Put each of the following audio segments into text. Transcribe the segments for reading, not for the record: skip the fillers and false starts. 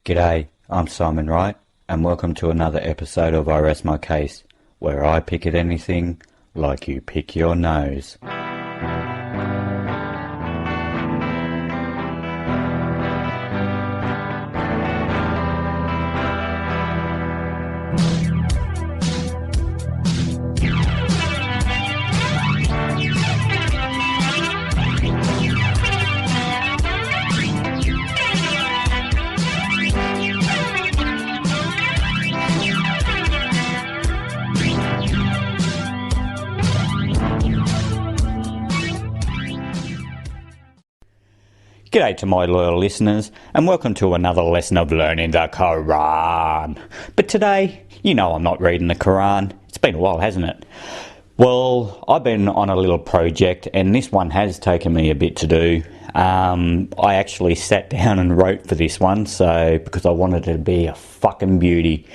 G'day, I'm Simon Wright, and welcome to another episode of I Rest My Case, where I pick at anything like you pick your nose. G'day to my loyal listeners, and welcome to another lesson of learning the Quran. But today, you know I'm not reading the Quran. It's been a while, hasn't it? Well, I've been on a little project, and this one has taken me a bit to do. I actually sat down and wrote for this one, because I wanted it to be a fucking beauty.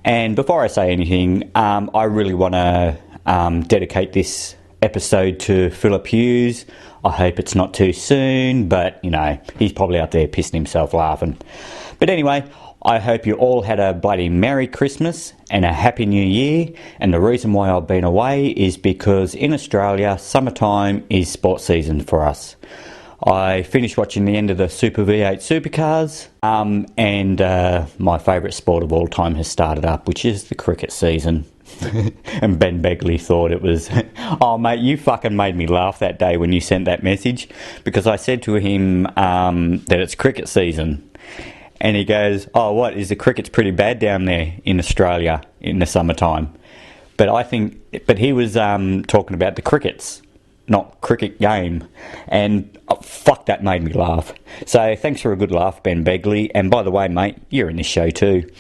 And before I say anything, I really want to dedicate this episode to Philip Hughes. I hope it's not too soon, but, you know, he's probably out there pissing himself laughing. But anyway, I hope you all had a bloody Merry Christmas and a Happy New Year. And the reason why I've been away is because in Australia, summertime is sports season for us. I finished watching the end of the Super V8 Supercars, and my favourite sport of all time has started up, which is the cricket season. And Ben Begley thought it was, oh mate, you fucking made me laugh that day when you sent that message, because I said to him that it's cricket season, and he goes, oh what, is the cricket's pretty bad down there in Australia in the summertime? But he was talking about the crickets, not cricket game, and fuck, that made me laugh. So thanks for a good laugh, Ben Begley, and by the way mate, you're in this show too.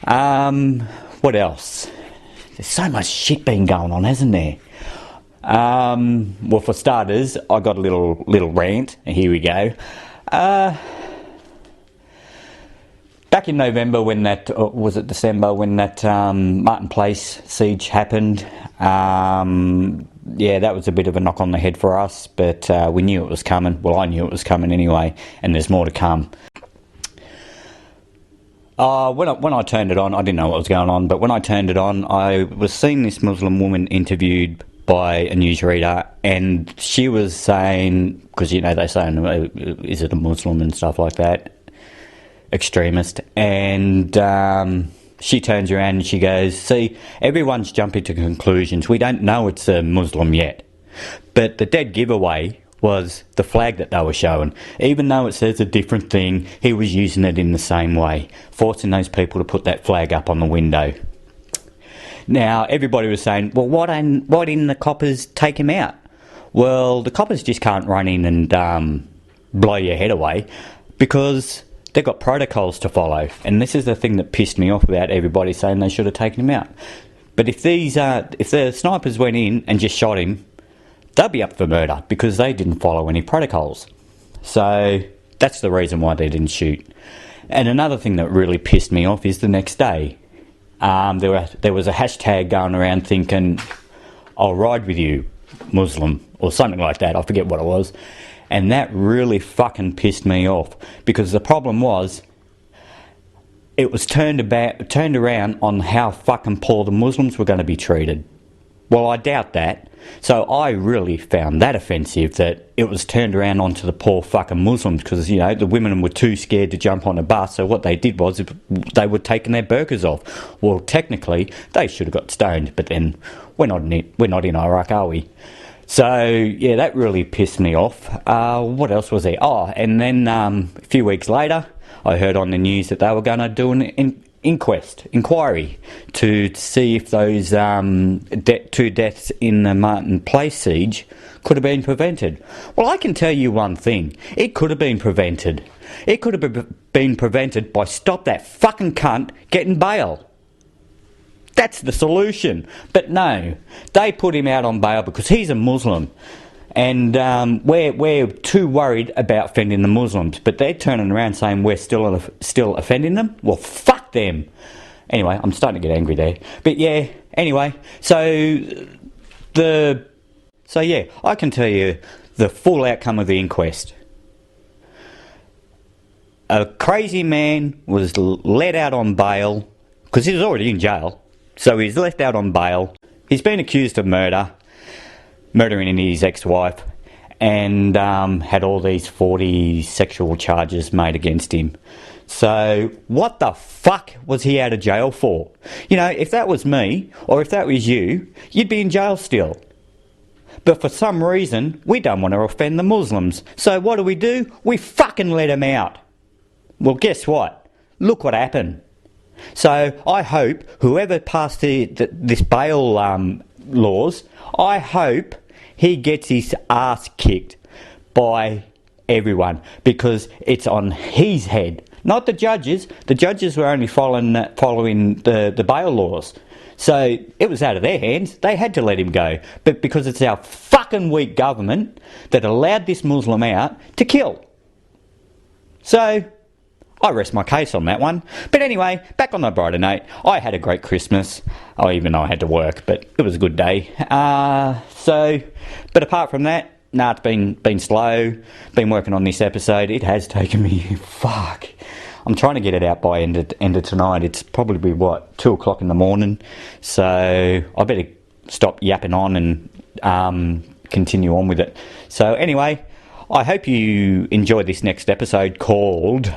What else? There's so much shit been going on, hasn't there? Well, for starters, I got a little rant. Here we go. Back in November, when that was it December, when that Martin Place siege happened. Yeah, that was a bit of a knock on the head for us, but we knew it was coming. Well, I knew it was coming anyway, and there's more to come. When I turned it on, I didn't know what was going on, but when I turned it on, I was seeing this Muslim woman interviewed by a newsreader, and she was saying, because, you know, they say, is it a Muslim and stuff like that, extremist, and she turns around and she goes, see, everyone's jumping to conclusions. We don't know it's a Muslim yet. But the dead giveaway was the flag that they were showing. Even though it says a different thing, he was using it in the same way, forcing those people to put that flag up on the window. Now, everybody was saying, well, why didn't the coppers take him out? Well, the coppers just can't run in and blow your head away, because they've got protocols to follow. And this is the thing that pissed me off about everybody saying they should have taken him out. But if the snipers went in and just shot him, they'll be up for murder, because they didn't follow any protocols. So that's the reason why they didn't shoot. And another thing that really pissed me off is the next day. There was a hashtag going around thinking, I'll ride with you, Muslim, or something like that. I forget what it was. And that really fucking pissed me off, because the problem was, it was turned around on how fucking poor the Muslims were going to be treated. Well, I doubt that. So I really found that offensive, that it was turned around onto the poor fucking Muslims, because, you know, the women were too scared to jump on a bus, so what they did was they were taking their burqas off. Well, technically, they should have got stoned, but then we're not in Iraq, are we? So, yeah, that really pissed me off. What else was there? Oh, and then a few weeks later, I heard on the news that they were going to do an inquiry to see if those two deaths in the Martin Place siege could have been prevented. Well, I can tell you one thing. It could have been prevented. It could have been prevented by stop that fucking cunt getting bail. That's the solution. But no, they put him out on bail because he's a Muslim. And we're too worried about offending the Muslims, but they're turning around saying we're still offending them? Well, fuck them. Anyway, I'm starting to get angry there. But yeah, anyway, so yeah, I can tell you the full outcome of the inquest. A crazy man was let out on bail, because he was already in jail. So he's left out on bail. He's been accused of murdering his ex-wife, and had all these 40 sexual charges made against him. So what the fuck was he out of jail for? You know, if that was me, or if that was you, you'd be in jail still. But for some reason, we don't want to offend the Muslims. So what do? We fucking let him out. Well, guess what? Look what happened. So I hope whoever passed this bail laws, I hope he gets his ass kicked by everyone, because it's on his head, not the judges. The judges were only following the bail laws. So it was out of their hands. They had to let him go. But because it's our fucking weak government that allowed this Muslim out to kill. So I rest my case on that one. But anyway, back on the brighter note, I had a great Christmas. Even though I had to work, but it was a good day. But apart from that, it's been slow. Been working on this episode. It has taken me, fuck. I'm trying to get it out by end of tonight. It's probably, 2 o'clock in the morning. So I better stop yapping on and continue on with it. So anyway, I hope you enjoy this next episode called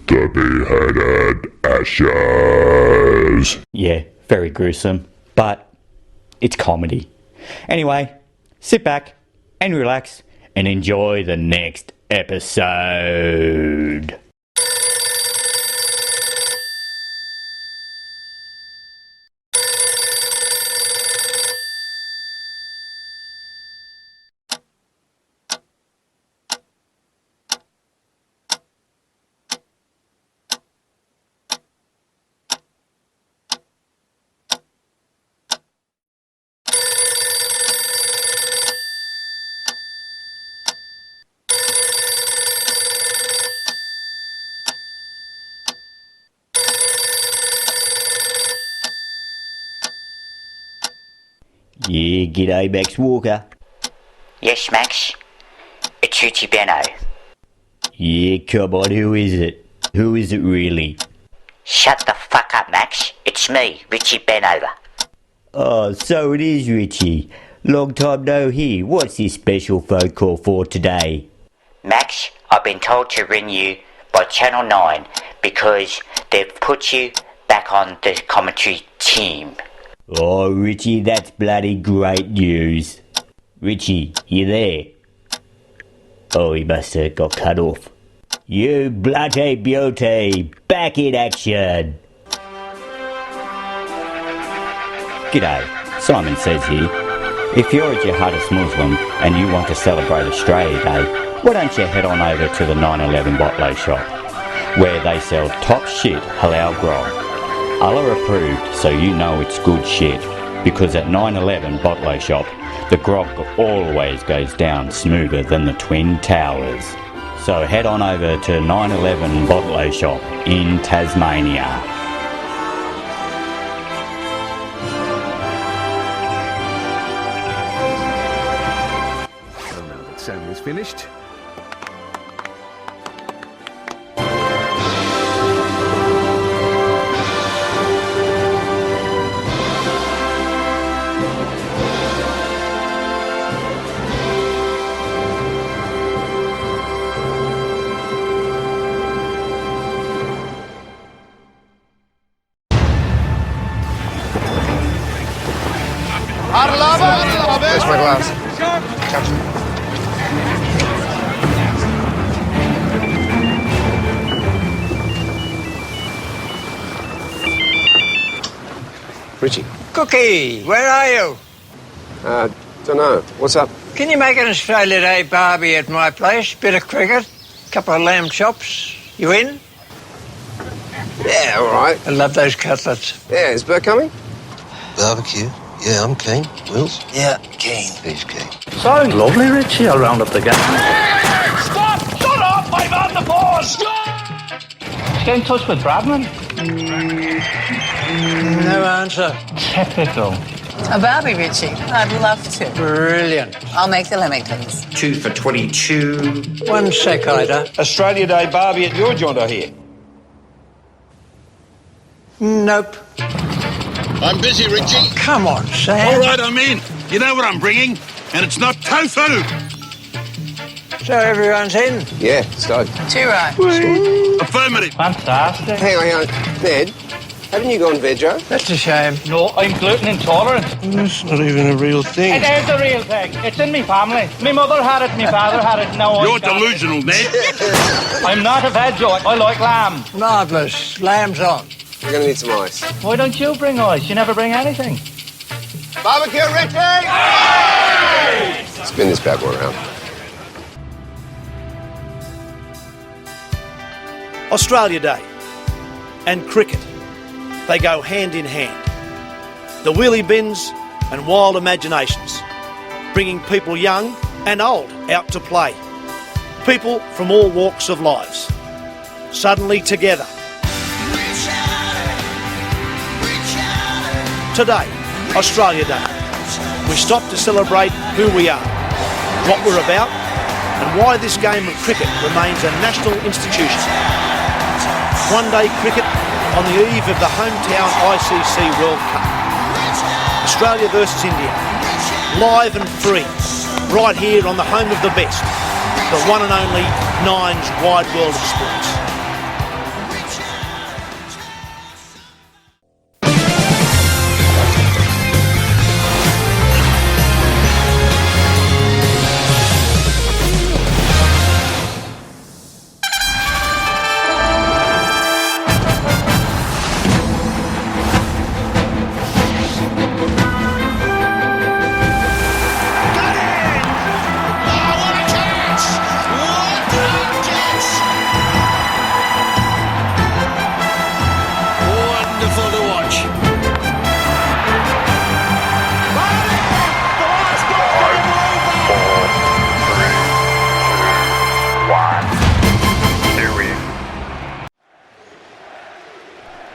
The Beheaded Ashes. Yeah, very gruesome, but it's comedy. Anyway, sit back and relax and enjoy the next episode. Yeah, g'day Max Walker. Yes, Max. It's Richie Benno. Yeah, come on, who is it? Who is it really? Shut the fuck up, Max. It's me, Richie Benno. Oh, so it is Richie. Long time no hear. What's this special phone call for today? Max, I've been told to ring you by Channel 9 because they've put you back on the commentary team. Oh, Richie, that's bloody great news. Richie, you there? Oh, he must have got cut off. You bloody beauty, back in action. G'day, Simon says here. If you're a jihadist Muslim and you want to celebrate Australia Day, why don't you head on over to the 911 Botlow shop, where they sell top shit halal grog. Allah approved, so you know it's good shit, because at 911 Botlow shop, the grog always goes down smoother than the Twin Towers. So head on over to 911 Botlow shop in Tasmania. Well, now that Sammy's finished. Where's my glass? Richie. Cookie, where are you? Dunno. What's up? Can you make an Australia Day barbie at my place? Bit of cricket, couple of lamb chops. You in? Yeah, all right. I love those cutlets. Yeah, is Bert coming? Barbecue? Yeah, I'm keen. Wills? Yeah, keen. He's keen. So lovely, Richie. I'll round up the gang. Stop! Shut up! I'm on the board! Stop! Get in touch with Bradman. No answer. Typical. A Barbie, Richie. I'd love to. Brilliant. I'll make the Leamingtons. 2 for 22. 1 sec, Ida. Australia Day Barbie at your joint, I hear. Nope. I'm busy, Richie. Oh, come on, Sam. All right, I'm in. You know what I'm bringing, and it's not tofu. So everyone's in? Yeah, stoked. 2 right. Affirmative. Fantastic. Hang on. Ned, haven't you gone veggie? That's a shame. No, I'm gluten intolerant. That's not even a real thing. It is a real thing. It's in me family. My mother had it, my father had it, now You're I got delusional, Ned. it. I'm not a veggie. I like lamb. Marvellous. Lamb's on. We're going to need some ice. Why don't you bring ice? You never bring anything. Barbecue, Richie! Spin this bad boy around. Australia Day and cricket, they go hand in hand. The wheelie bins and wild imaginations, bringing people young and old out to play. People from all walks of lives, suddenly together. Today, Australia Day, we stop to celebrate who we are, what we're about, and why this game of cricket remains a national institution. One-day cricket on the eve of the hometown ICC World Cup. Australia versus India, live and free, right here on the home of the best, the one and only Nine's wide world of sports.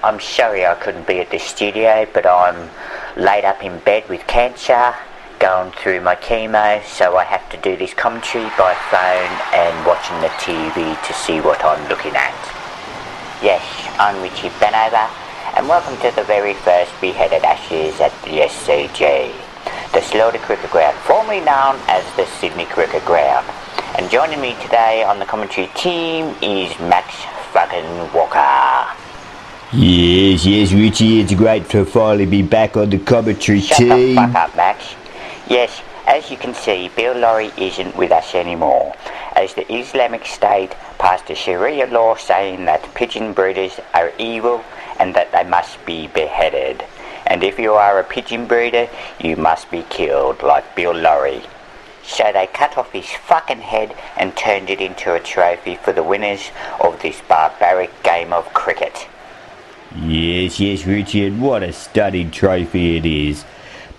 I'm sorry I couldn't be at the studio, but I'm laid up in bed with cancer, going through my chemo, so I have to do this commentary by phone and watching the TV to see what I'm looking at. Yes, I'm Richie Benover, and welcome to the very first Beheaded Ashes at the SCG, the Slaughter Cricket Ground, formerly known as the Sydney Cricket Ground. And joining me today on the commentary team is Max fucking Walker. Yes, Richie, it's great to finally be back on the commentary Shut team. Shut the fuck up, Max. Yes, as you can see, Bill Laurie isn't with us anymore, as the Islamic State passed a Sharia law saying that pigeon breeders are evil and that they must be beheaded. And if you are a pigeon breeder, you must be killed, like Bill Laurie. So they cut off his fucking head and turned it into a trophy for the winners of this barbaric game of cricket. Yes, Richie, and what a stunning trophy it is.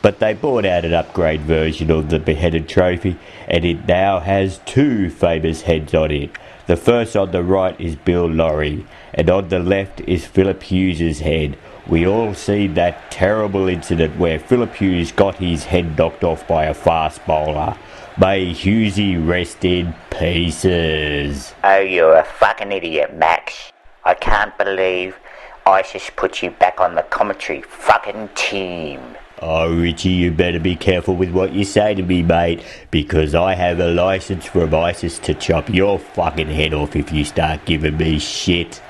But they brought out an upgrade version of the Beheaded trophy, and it now has 2 famous heads on it. The first on the right is Bill Laurie, and on the left is Philip Hughes's head. We all seen that terrible incident where Philip Hughes got his head knocked off by a fast bowler. May Hughesy rest in pieces. Oh, you're a fucking idiot, Max. I can't believe ISIS put you back on the commentary fucking team. Oh, Richie, you better be careful with what you say to me, mate, because I have a license from ISIS to chop your fucking head off if you start giving me shit.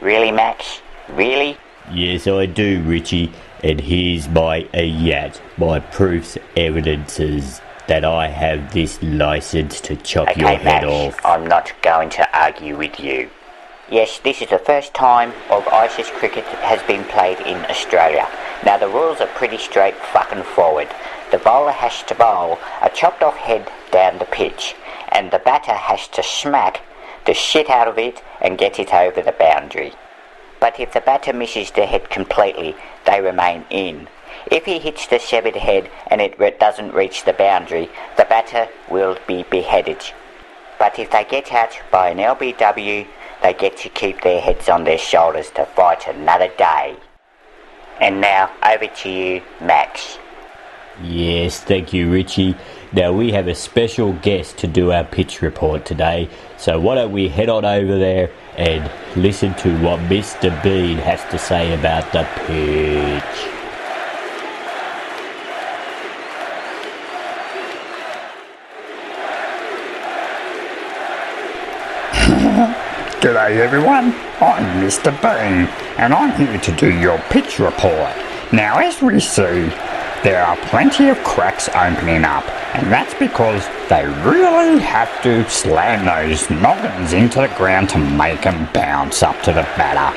Really, Max? Really? Yes, I do, Richie, and here's my ayat, my proofs, evidences that I have this license to chop your head Max, off. I'm not going to argue with you. Yes, this is the first time of ISIS cricket has been played in Australia. Now the rules are pretty straight fucking forward. The bowler has to bowl a chopped off head down the pitch, and the batter has to smack the shit out of it and get it over the boundary. But if the batter misses the head completely, they remain in. If he hits the severed head and it doesn't reach the boundary, the batter will be beheaded. But if they get out by an LBW, they get to keep their heads on their shoulders to fight another day. And now, over to you, Max. Yes, thank you, Richie. Now we have a special guest to do our pitch report today, so why don't we head on over there and listen to what Mr. Bean has to say about the pitch. G'day everyone, I'm Mr. Bean and I'm here to do your pitch report. Now as we see, there are plenty of cracks opening up, and that's because they really have to slam those noggins into the ground to make them bounce up to the batter.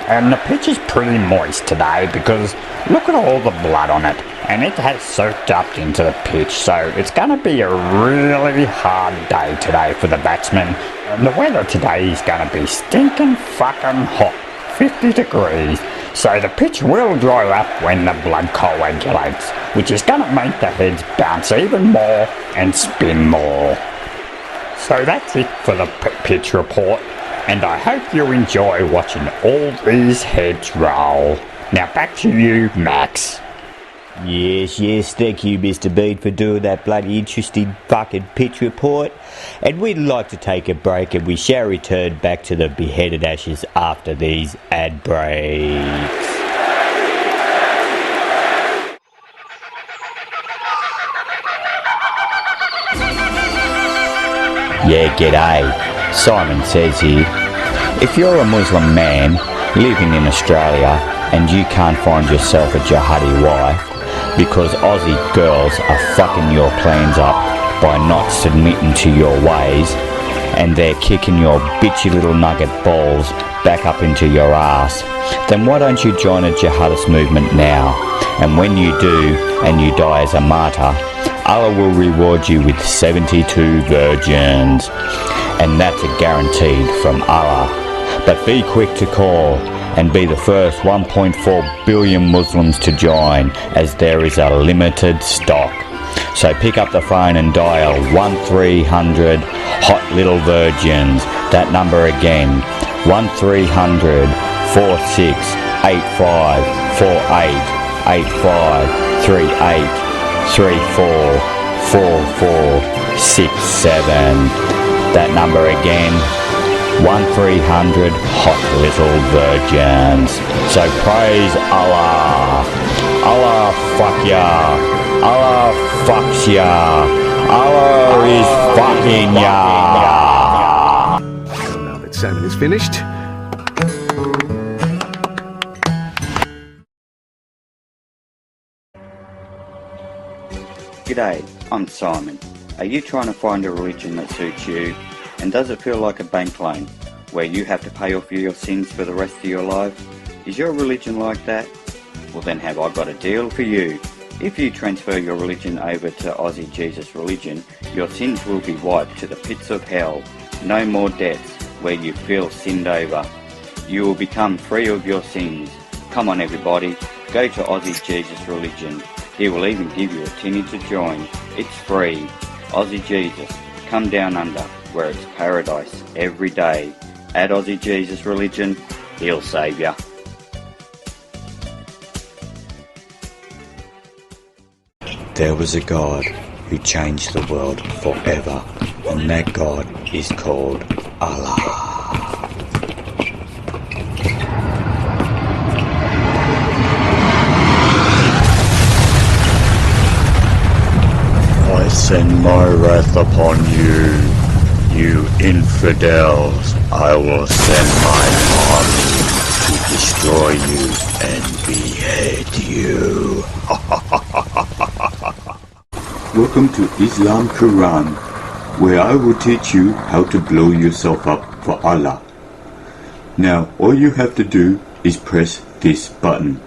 And the pitch is pretty moist today because look at all the blood on it, and it has soaked up into the pitch, so it's going to be a really hard day today for the batsmen. And the weather today is going to be stinking fucking hot, 50 degrees. So the pitch will dry up when the blood coagulates, which is going to make the heads bounce even more and spin more. So that's it for the pitch report, and I hope you enjoy watching all these heads roll. Now back to you, Max. Yes, thank you, Mr. Bean, for doing that bloody interesting fucking pitch report. And we'd like to take a break, and we shall return back to the Beheaded Ashes after these ad breaks. Yeah, g'day. Simon says here, if you're a Muslim man living in Australia and you can't find yourself a jihadi wife because Aussie girls are fucking your plans up by not submitting to your ways, and they're kicking your bitchy little nugget balls back up into your ass, then why don't you join a jihadist movement now? And when you do, and you die as a martyr, Allah will reward you with 72 virgins. And that's a guaranteed from Allah. But be quick to call and be the first 1.4 billion Muslims to join, as there is a limited stock. So pick up the phone and dial 1300 Hot Little Virgins. That number again, 1300 4685 48 85 38 34 44 67. That number again, 1300 Hot Little Virgins. So praise Allah. Allah fuck ya. Allah fucks ya. Allah is fucking ya. Now that salmon is finished. G'day, I'm Simon. Are you trying to find a religion that suits you? And does it feel like a bank loan, where you have to pay off your sins for the rest of your life? Is your religion like that? Well then have I got a deal for you. If you transfer your religion over to Aussie Jesus religion, your sins will be wiped to the pits of hell. No more debts where you feel sinned over. You will become free of your sins. Come on everybody, go to Aussie Jesus religion. He will even give you a tinny to join. It's free. Aussie Jesus, come down under, where it's paradise every day. At Aussie Jesus religion, he'll save ya. There was a God who changed the world forever, and that God is called Allah. I send my wrath upon you, you infidels. I will send my army to destroy you and behead you. Welcome to Islam Quran, where I will teach you how to blow yourself up for Allah. Now, all you have to do is press this button.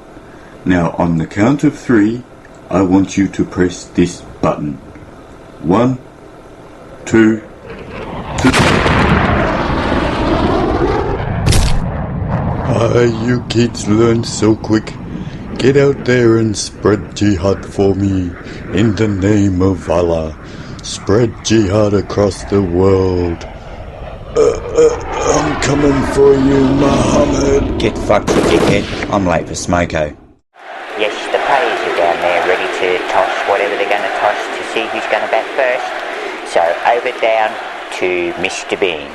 Now, on the count of 3, I want you to press this button. 1, 2, 3. You kids learn so quick. Get out there and spread jihad for me. In the name of Allah. Spread jihad across the world. I'm coming for you, Muhammad. Get fucked, dickhead. I'm late for smoko. Yes, the players are down there ready to going to bat first. So over down to Mr. Bean.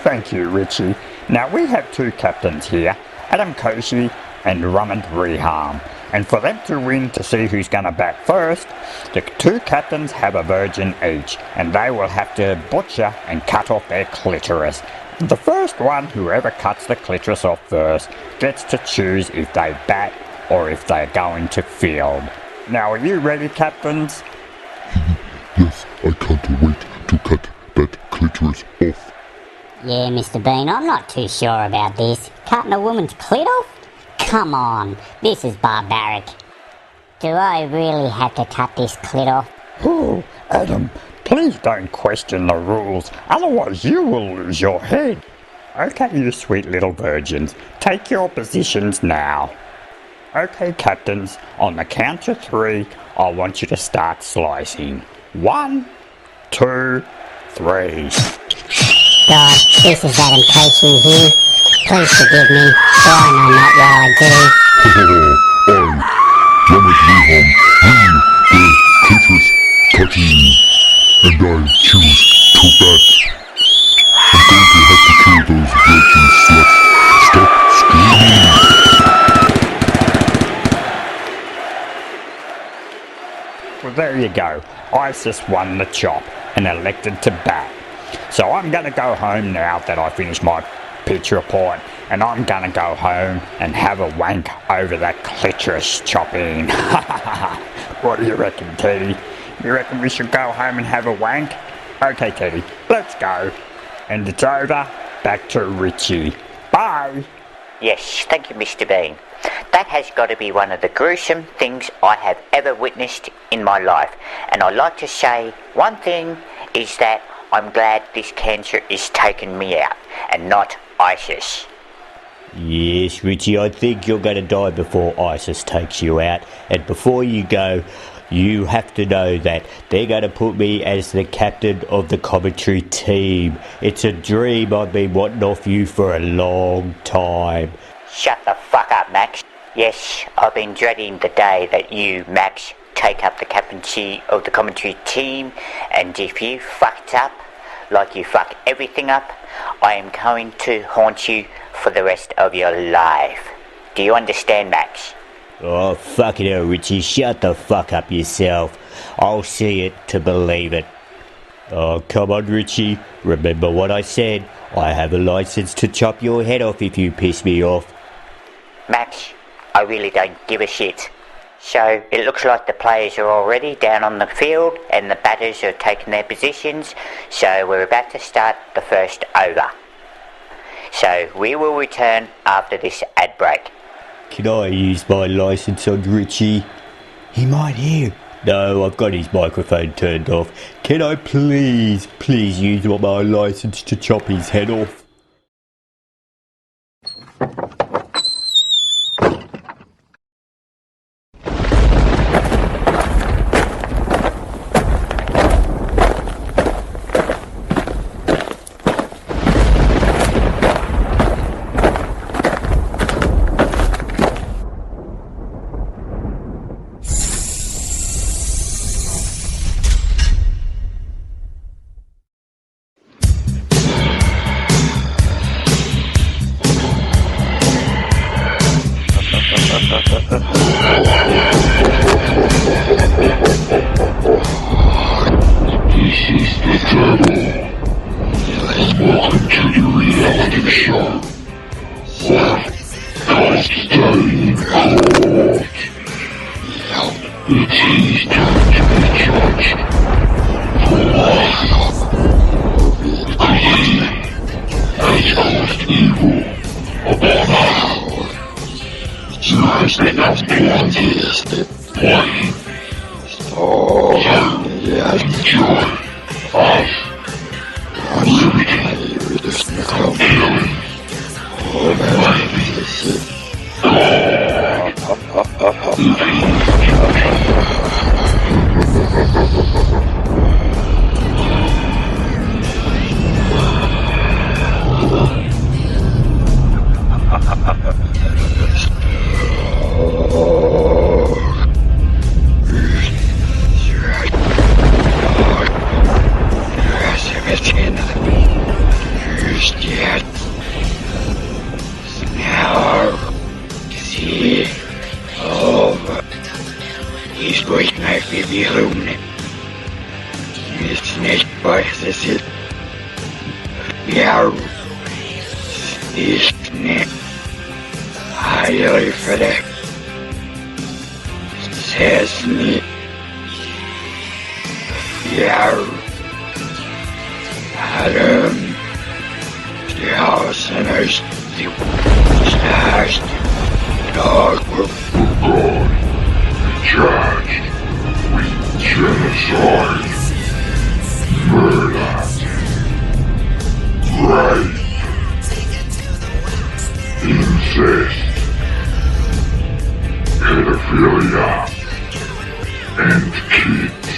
Thank you, Richie. Now we have two captains here, Adam Koshi and Ramand Reham. And for them to win to see who's going to bat first, the two captains have a virgin each, and they will have to butcher and cut off their clitoris. The first one, whoever cuts the clitoris off first, gets to choose if they bat or if they're going to field. Now, are you ready, captains? Yes, I can't wait to cut that clitoris off. Yeah, Mr. Bean, I'm not too sure about this. Cutting a woman's clit off? Come on, this is barbaric. Do I really have to cut this clit off? Oh, Adam, please don't question the rules, otherwise you will lose your head. Okay, you sweet little virgins, take your positions now. Okay, captains, on the count of 3, I want you to start slicing. 1, 2, 3. God, this is Adam Koshi here. Please forgive me, for I know not what I do. I'm Ramad Reham, the clitoris cutting, and I choose to bat. I'm going to have to kill those virgin sluts. Stop screaming! Well, there you go. ISIS won the chop and elected to bat. So I'm going to go home now that I finished my pitch report, and I'm going to go home and have a wank over that clitoris chopping. What do you reckon, Teddy? You reckon we should go home and have a wank? Okay, Teddy, let's go. And it's over. Back to Richie. Bye. Yes, thank you, Mr. Bean. That has got to be one of the gruesome things I have ever witnessed in my life. And I'd like to say one thing is that I'm glad this cancer is taking me out and not ISIS. Yes, Richie, I think you're going to die before ISIS takes you out. And before you go, you have to know that they're going to put me as the captain of the commentary team. It's a dream I've been wanting off you for a long time. Shut the fuck up, Max. Yes, I've been dreading the day that you, Max, take up the captaincy of the commentary team, and if you fucked up, like you fuck everything up, I am going to haunt you for the rest of your life. Do you understand, Max? Oh, fuck it hell, Richie, shut the fuck up yourself. I'll see it to believe it. Oh, come on, Richie, remember what I said. I have a license to chop your head off if you piss me off. Max, I really don't give a shit. So, it looks like the players are already down on the field and the batters are taking their positions, so we're about to start the first over. So, we will return after this ad break. Can I use my license on Richie? He might hear. No, I've got his microphone turned off. Can I please use my license to chop his head off? Met henne. Just yet. Now, zie over. Is nooit meer verwierven. Is niet bijgezet. Jou. Is niet. Hij verder. Zes niet. Jou. Adam. Ja, zijn huis. Die staat. Dog. God. Charged with genocide, murder, rape, incest, pedophilia, and kids.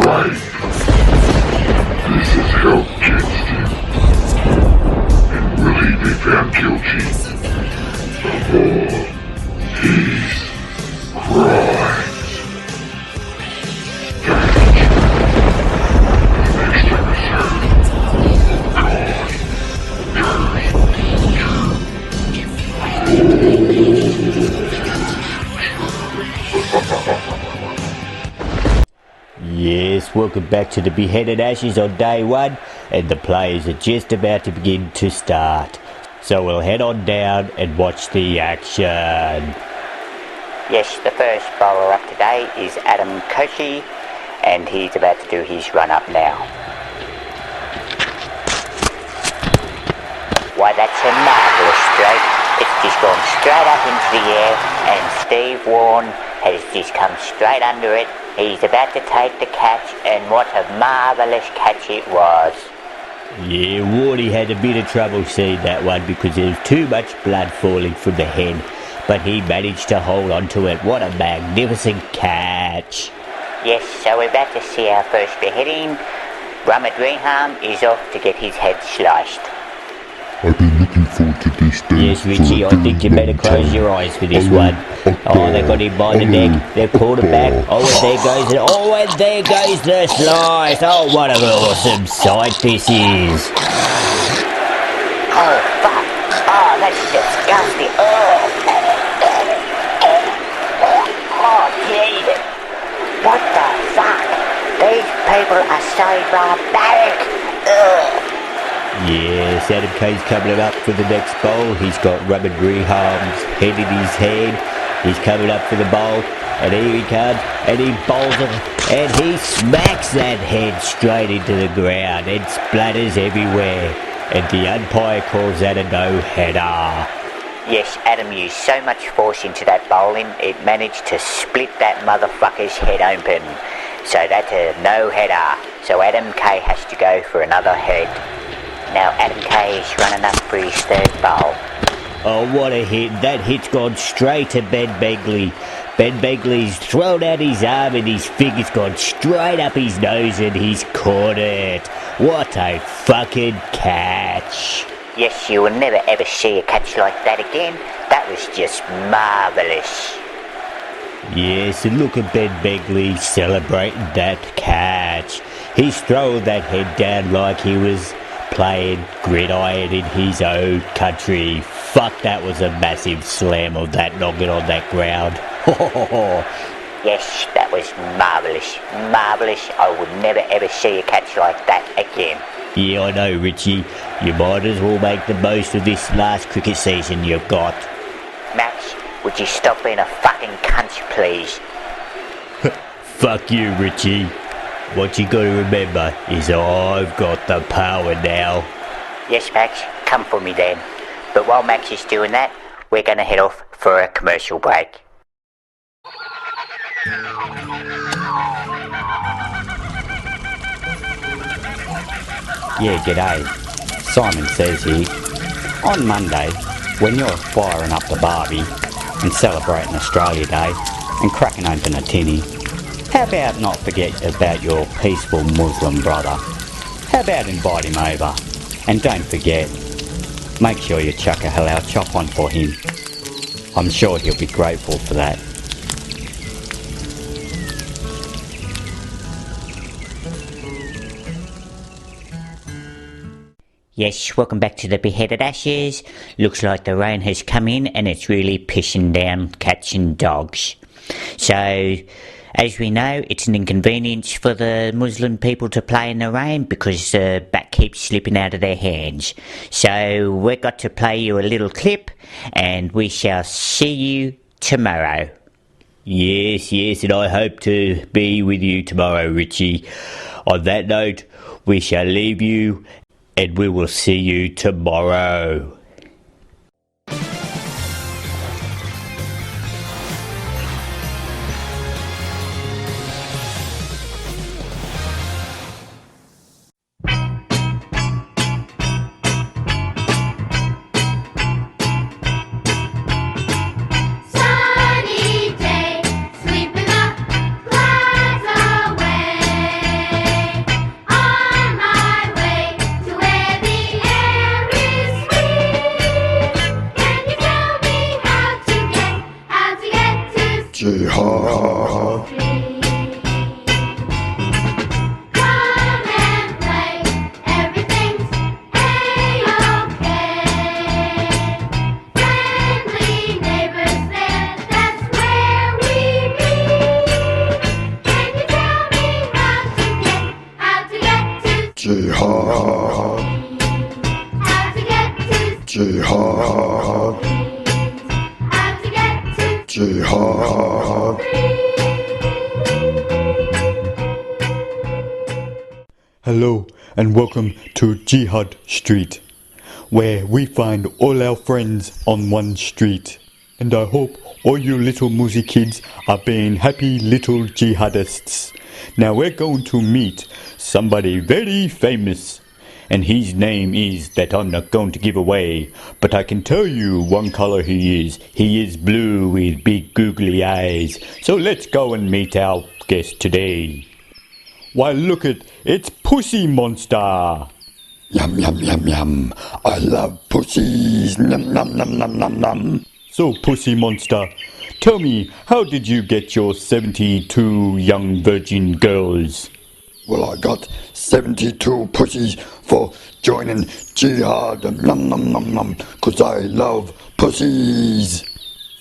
Rape. This is held against him. And will he be found guilty of all his crimes? Next episode. Yes, welcome back to the Beheaded Ashes on day one, and the plays are just about to begin to start. So we'll head on down and watch the action. Yes, the first bowler up today is Adam Kochi, and he's about to do his run-up now. Why, that's a marvellous stroke. It's just gone straight up into the air, and Steve Warren has just come straight under it. He's about to take the catch, and what a marvellous catch it was. Yeah, Wardy had a bit of trouble seeing that one because there was too much blood falling from the head, but he managed to hold on to it. What a magnificent catch. Yes, so we're about to see our first beheading. Ramad Reham is off to get his head sliced. I've been looking forward to this day. Yes, Richie, I think you better close your eyes for this one. Oh, they got him by the neck. They've pulled it back. Oh, and there goes it. Oh, and there goes the slice. Oh, what an awesome sight this is. Oh, fuck. Oh, that's disgusting. Oh, Jesus. What the fuck? These people are so barbaric. Ugh. Yes, Adam K's coming up for the next bowl. He's got Robert Reham's head in his head. He's coming up for the bowl, and here he comes, and he bowls it, and he smacks that head straight into the ground, and splatters everywhere, and the umpire calls that a no-header. Yes, Adam used so much force into that bowling, it managed to split that motherfucker's head open. So that's a no-header. So Adam K has to go for another head. Now Adam K is running up for his third bowl. Oh, what a hit. That hit's gone straight to Ben Begley. Ben Begley's thrown out his arm and his finger's gone straight up his nose and he's caught it. What a fucking catch. Yes, you will never ever see a catch like that again. That was just marvellous. Yes, and look at Ben Begley celebrating that catch. He's thrown that head down like he was playing gridiron in his own country. Fuck, that was a massive slam of that noggin on that ground. Yes, that was marvellous. Marvellous. I would never ever see a catch like that again. Yeah, I know, Richie. You might as well make the most of this last cricket season you've got. Max, would you stop being a fucking cunt, please? Fuck you, Richie. What you gotta remember is I've got the power now. Yes, Max, come for me then. But while Max is doing that, we're gonna head off for a commercial break. Yeah, g'day. Simon says here, on Monday, when you're firing up the barbie and celebrating Australia Day and cracking open a tinny, how about not forget about your peaceful Muslim brother? How about invite him over? And don't forget, make sure you chuck a halal chop on for him. I'm sure he'll be grateful for that. Yes, welcome back to the Beheaded Ashes. Looks like the rain has come in and it's really pissing down cats and dogs. So, as we know, it's an inconvenience for the Muslim people to play in the rain because the bat keeps slipping out of their hands. So, we've got to play you a little clip and we shall see you tomorrow. Yes, and I hope to be with you tomorrow, Richie. On that note, we shall leave you and we will see you tomorrow. Jihad. Come and play, everything's A-OK. Friendly neighbors there, that's where we meet. Can you tell me how to get to Jihad. How to get to Jihad. How to get to Jihad. Hello and welcome to Jihad Street, where we find all our friends on one street. And I hope all you little Muzi kids are being happy little jihadists. Now we're going to meet somebody very famous, and his name is that I'm not going to give away, but I can tell you one color he is. He is blue with big googly eyes. So let's go and meet our guest today. Why look it's Pussy Monster. Yum, yum, yum, yum. I love pussies. Num, num, num, num, num, num. So Pussy Monster, tell me, how did you get your 72 young virgin girls? Well, I got 72 pussies for joining jihad. Num, num, num, num. 'Cause I love pussies.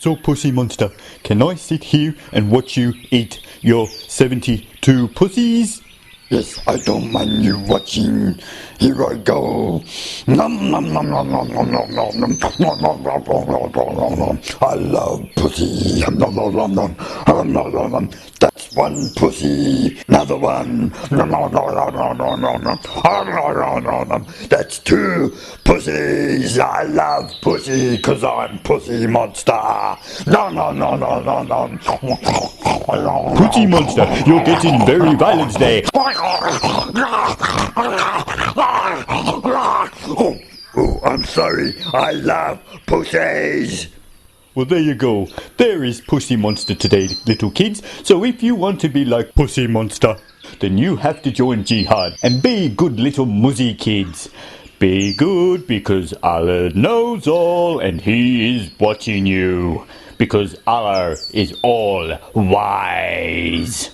So Pussy Monster, can I sit here and watch you eat your 72 pussies? Yes, I don't mind you watching. Here I go. Nom nom nom nom nom nom nom nom nom nom nom nom nom nom nom nom. I love pussy. Nom nom nom nom nom nom nom nom. That's one pussy. Another one. Nom nom nom nom nom nom nom nom. Nom nom nom. That's two pussies. I love pussy 'cause I'm Pussy Monster. No no no no no no. Pussy Monster, you're getting very violent there. Oh, I'm sorry. I love pussies. Well, there you go. There is Pussy Monster today, little kids. So if you want to be like Pussy Monster, then you have to join Jihad and be good little Muzzy kids. Be good because Allah knows all and He is watching you. Because Allah is all wise.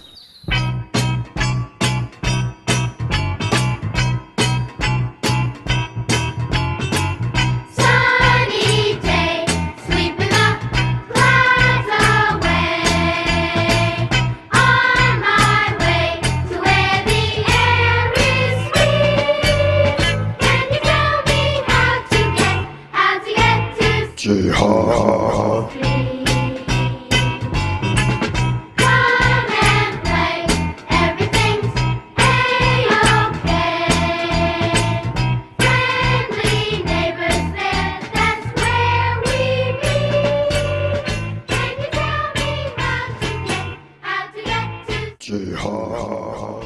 Sunny day, sweeping the clouds away. On my way to where the air is sweet. Can you tell me how to get to Jihad. Come and play, everything's A-OK. Friendly neighbors there, that's where we meet. Can you tell me how to get to Jihad.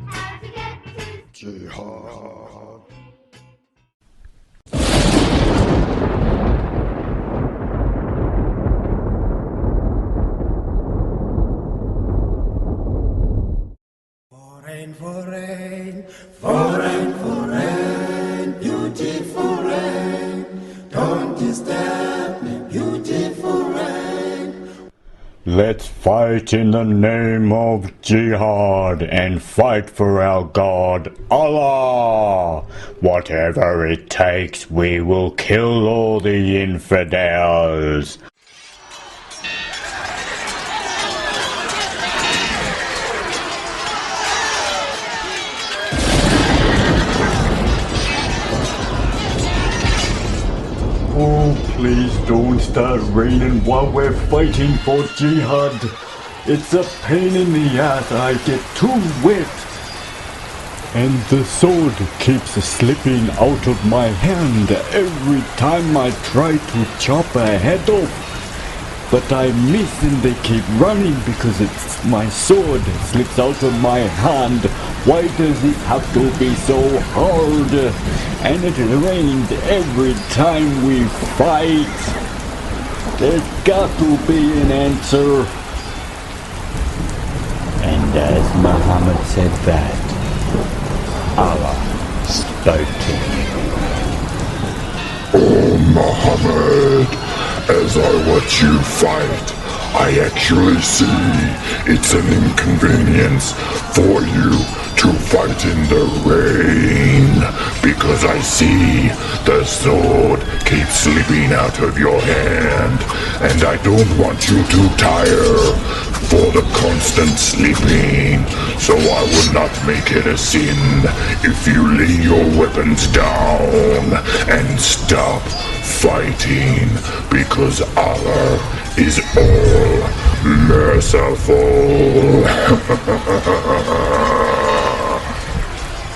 How to get to Jihad. Foreign, beautiful rain. Don't disturb me, beautiful rain. let's fight in the name of jihad and fight for our God, Allah. Whatever it takes, we will kill all the infidels. Oh, please don't start raining while we're fighting for jihad. It's a pain in the ass. I get too wet. And the sword keeps slipping out of my hand every time I try to chop a head off. But I miss and they keep running because it's my sword slips out of my hand. Why does it have to be so hard? And it rains every time we fight. There's got to be an answer. And as Muhammad said that, Allah spoke to me. Oh, Muhammad, as I watch you fight, I actually see it's an inconvenience for you to fight in the rain, because I see the sword keeps slipping out of your hand, and I don't want you to tire for the constant sleeping, so I will not make it a sin if you lay your weapons down and stop fighting, because Allah is all merciful.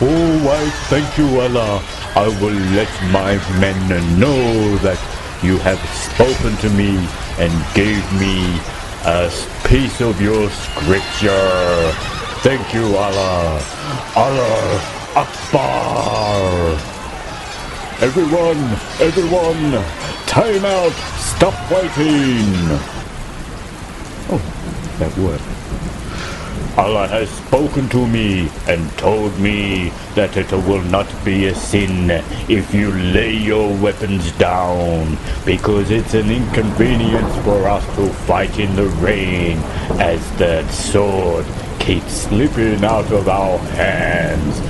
Oh, I thank you, Allah. I will let my men know that you have spoken to me and gave me a piece of your scripture. Thank you, Allah. Allah Akbar. Everyone, time out. Stop fighting. Oh, that worked. Allah has spoken to me and told me that it will not be a sin if you lay your weapons down, because it's an inconvenience for us to fight in the rain as the sword keeps slipping out of our hands.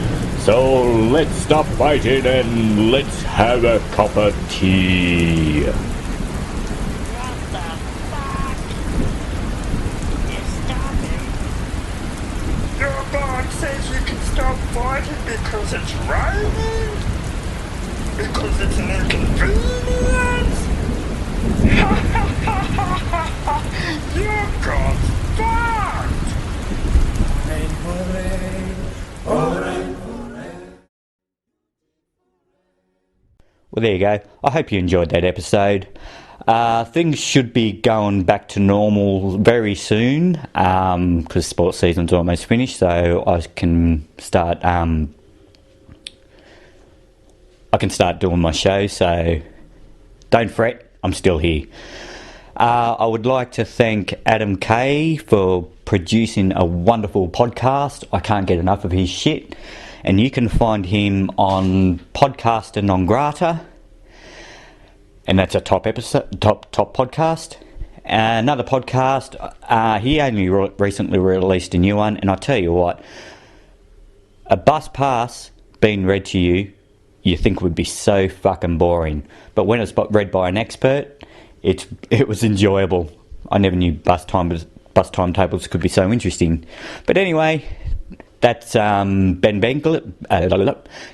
So let's stop fighting and let's have a cup of tea. Your God says you can stop fighting because it's raining? Because it's an inconvenience? Ha ha ha ha ha ha! Your God's fucked! Hooray! Well, there you go. I hope you enjoyed that episode. Things should be going back to normal very soon, because sports season's almost finished, so I can start doing my show, so don't fret, I'm still here. I would like to thank Adam Kay for producing a wonderful podcast. I can't get enough of his shit. And you can find him on Podcaster Non Grata. And that's a top podcast. Another podcast, he only recently released a new one. And I tell you what, a bus pass being read to you, you think would be so fucking boring. But when it's read by an expert, it was enjoyable. I never knew bus timetables could be so interesting. But anyway, that's Ben Begley.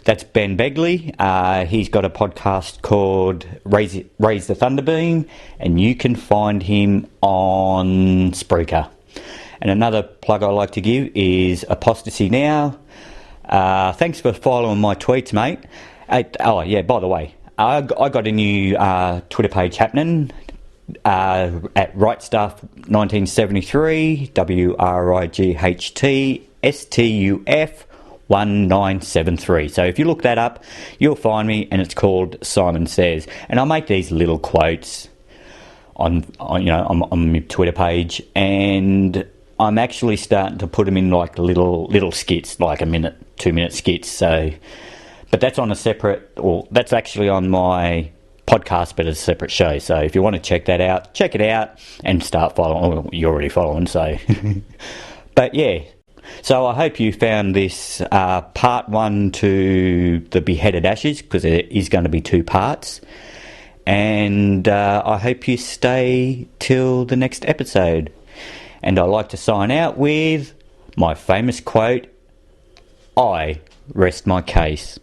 That's Ben Begley. He's got a podcast called Raise the Thunderbeam, and you can find him on Spreaker. And another plug I like to give is Apostasy Now. Thanks for following my tweets, mate. Oh yeah, by the way, I got a new Twitter page happening at Right Stuff 1973, WRIGHT STUF1973. So if you look that up, you'll find me, and it's called Simon Says. And I make these little quotes on my Twitter page, and I'm actually starting to put them in like little skits, like a minute, 2 minute skits. So, but that's on a separate, or that's actually on my podcast, but it's a separate show. So if you want to check that out, check it out and start following. Well, you're already following, so. But yeah, so I hope you found this part 1 to the Beheaded Ashes, because it is going to be 2 parts. And I hope you stay till the next episode. And I'd like to sign out with my famous quote, I rest my case.